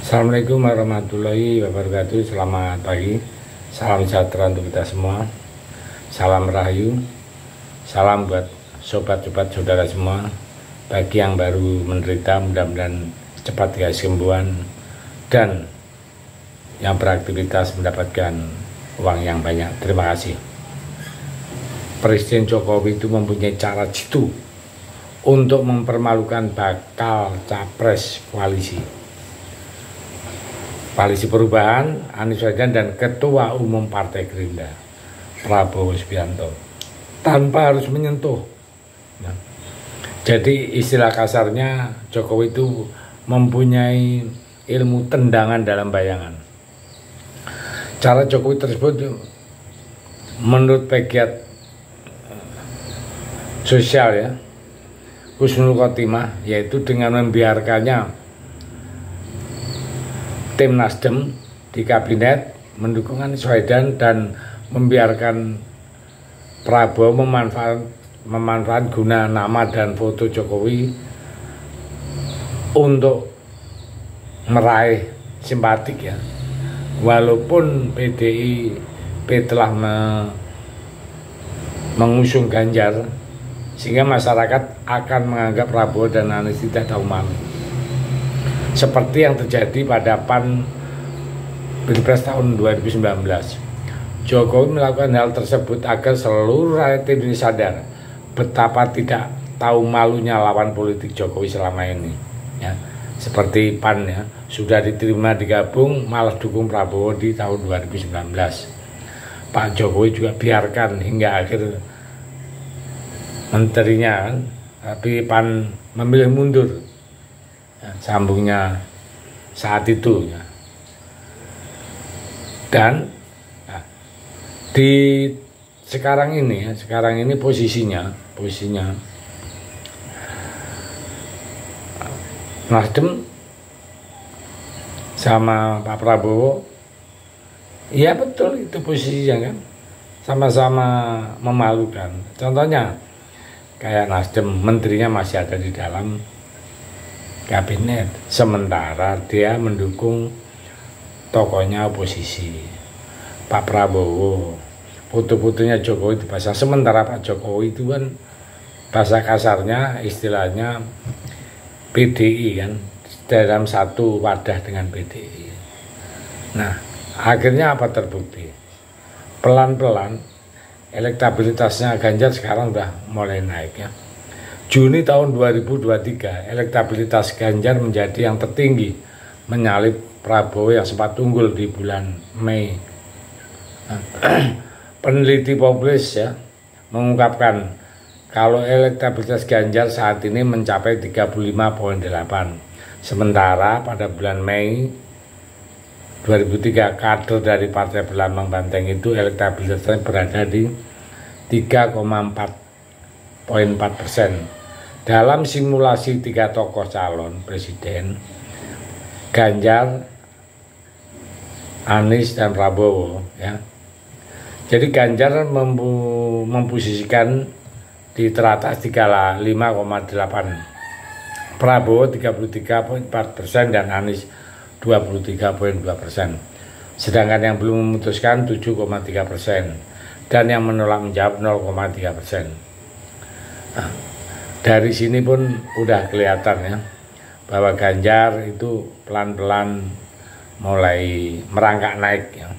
Assalamualaikum warahmatullahi wabarakatuh. Selamat pagi, salam sejahtera untuk kita semua, salam rahayu, salam buat sobat-sobat saudara semua. Bagi yang baru menderita, mudah-mudahan cepat dikasih kesembuhan, dan yang beraktivitas mendapatkan uang yang banyak. Terima kasih. Presiden Jokowi itu mempunyai cara jitu untuk mempermalukan bakal capres koalisi Perubahan Anies Baswedan dan Ketua Umum Partai Gerindra Prabowo Subianto tanpa harus menyentuh. Jadi istilah kasarnya, Jokowi itu mempunyai ilmu tendangan dalam bayangan. Cara Jokowi tersebut menurut pegiat sosial ya, husnul khotimah, yaitu dengan membiarkannya tim Nasdem di kabinet mendukung Anies Baswedan dan membiarkan Prabowo memanfaatkan guna nama dan foto Jokowi untuk meraih simpatik ya. Walaupun PDIP telah mengusung Ganjar, sehingga masyarakat akan menganggap Prabowo dan Anies tidak tahu malu. Seperti yang terjadi pada PAN Pilpres tahun 2019. Jokowi melakukan hal tersebut agar seluruh rakyat Indonesia sadar betapa tidak tahu malunya lawan politik Jokowi selama ini. Ya, seperti PAN ya, sudah diterima digabung malah dukung Prabowo di tahun 2019. Pak Jokowi juga biarkan hingga akhir menterinya, tapi PAN memilih mundur. Ya, sambungnya saat itu ya. Dan ya, di sekarang ini posisinya Nasdem sama Pak Prabowo, ya betul itu posisinya kan, sama-sama memalukan. Contohnya kayak Nasdem, menterinya masih ada di dalam kabinet, sementara dia mendukung tokohnya oposisi Pak Prabowo. Foto-fotonya Jokowi dipasang, sementara Pak Jokowi itu kan bahasa kasarnya, istilahnya PDI kan, dalam satu wadah dengan PDI. Nah, akhirnya apa terbukti? Pelan-pelan elektabilitasnya Ganjar sekarang udah mulai naik ya. Juni tahun 2023, elektabilitas Ganjar menjadi yang tertinggi, menyalip Prabowo yang sempat unggul di bulan Mei. Peneliti Populis ya mengungkapkan kalau elektabilitas Ganjar saat ini mencapai 35,8, sementara pada bulan Mei 2003 kader dari Partai Berlambang Banteng itu elektabilitasnya berada di 3,4%. Dalam simulasi 3 tokoh calon presiden, Ganjar, Anies, dan Prabowo ya. Jadi Ganjar memposisikan di teratas 35,8%, Prabowo 33,4% dan Anies 23,2%. Sedangkan yang belum memutuskan 7,3% dan yang menolak menjawab 0,3%. Nah, dari sini pun udah kelihatan ya bahwa Ganjar itu pelan-pelan mulai merangkak naik ya.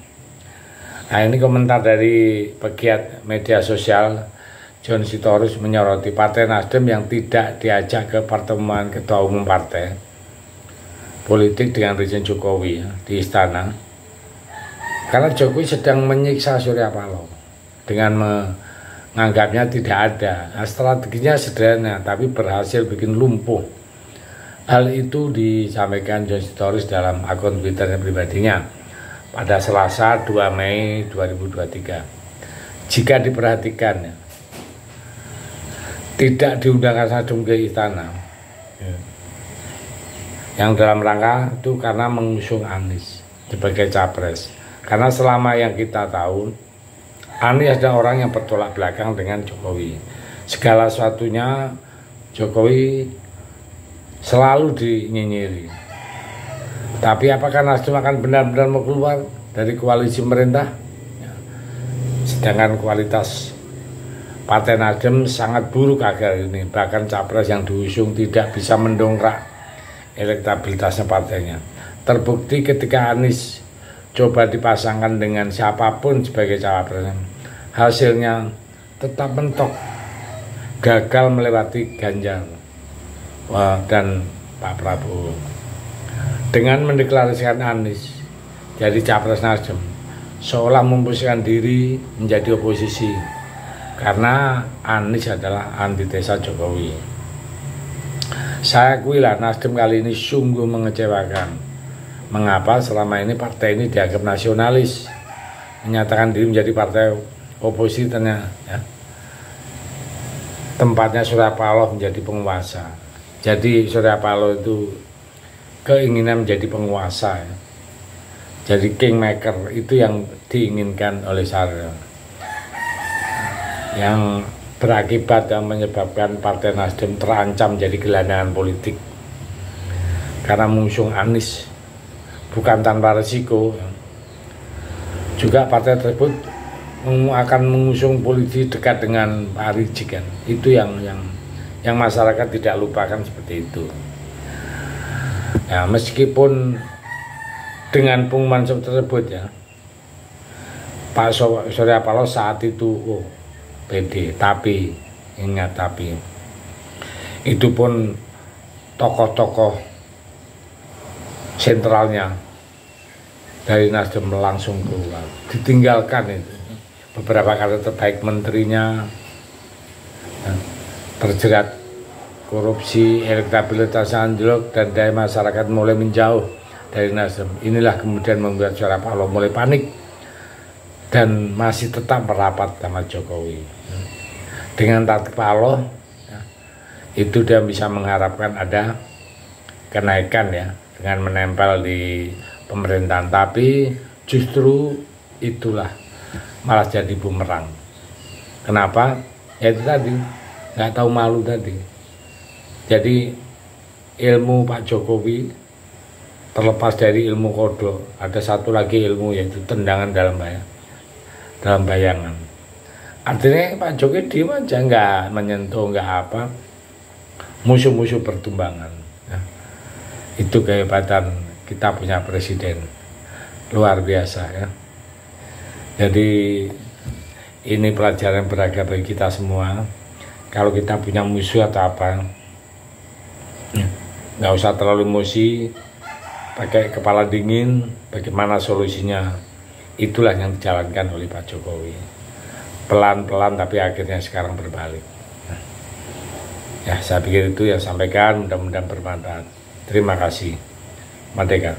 Nah, ini komentar dari pegiat media sosial John Sitorus menyoroti Partai Nasdem yang tidak diajak ke pertemuan Ketua Umum Partai Politik dengan Presiden Jokowi ya, di istana, karena Jokowi sedang menyiksa Surya Paloh dengan menganggapnya tidak ada. Nah, strateginya sederhana tapi berhasil bikin lumpuh. Hal itu disampaikan John Sitorus dalam akun Twitter pribadinya pada Selasa 2 Mei 2023. Jika diperhatikan ya, tidak diundangkan Nasdem ke istana yang dalam rangka itu karena mengusung Anies sebagai capres. Karena selama yang kita tahu, Anies adalah orang yang bertolak belakang dengan Jokowi. Segala sesuatunya Jokowi selalu dinyinyiri. Tapi apakah Nasdem akan benar-benar mau keluar dari koalisi pemerintah? Sedangkan kualitas Partai Nasdem sangat buruk akhir ini. Bahkan capres yang diusung tidak bisa mendongkrak elektabilitasnya partainya. Terbukti ketika Anies coba dipasangkan dengan siapapun sebagai cawapresnya, hasilnya tetap mentok, gagal melewati Ganjar dan Pak Prabowo. Dengan mendeklarasikan Anies jadi capres Nasdem, seolah memposisikan diri menjadi oposisi karena Anies adalah antitesa Jokowi. Saya akuilah Nasdem kali ini sungguh mengecewakan. Mengapa selama ini partai ini dianggap nasionalis, menyatakan diri menjadi partai oposisi ternyata ya. Tempatnya Surya Paloh menjadi penguasa. Jadi Surya Paloh itu keinginan menjadi penguasa ya. Jadi kingmaker itu yang diinginkan oleh Saryo, yang berakibat dan menyebabkan Partai Nasdem terancam jadi gelandangan politik karena mengusung Anies bukan tanpa resiko. Juga partai tersebut akan mengusung politisi dekat dengan Pak Rizik kan. Itu yang masyarakat tidak lupakan seperti itu. Ya, meskipun dengan pengumuman tersebut ya, Pak Surya Paloh saat itu pede, tapi ingat, tapi itu pun tokoh-tokoh sentralnya dari Nasdem langsung keluar, ditinggalkan itu beberapa kali terbaik menterinya ya, terjerat korupsi, elektabilitas anjlok, dan daya masyarakat mulai menjauh dari Nasdem. Inilah kemudian membuat Surya Paloh mulai panik dan masih tetap merapat sama Jokowi. Dengan taktik Paloh ya, itu dia bisa mengharapkan ada kenaikan ya dengan menempel di pemerintahan, tapi justru itulah malah jadi bumerang. Kenapa? Ya itu tadi, nggak tahu malu tadi. Jadi ilmu Pak Jokowi terlepas dari ilmu kodok, ada satu lagi ilmu, yaitu tendangan dalam bayangan. Artinya Pak Jokowi diem aja, nggak menyentuh, nggak apa, musuh-musuh bertumbangan. Nah, itu kehebatan kita punya presiden, luar biasa ya. Jadi ini pelajaran berharga bagi kita semua. Kalau kita punya musuh atau apa, nggak usah terlalu emosi, pakai kepala dingin. Bagaimana solusinya? Itulah yang dijalankan oleh Pak Jokowi, pelan-pelan tapi akhirnya sekarang berbalik. Ya, saya pikir itu yang sampaikan, mudah-mudahan bermanfaat. Terima kasih. Merdeka.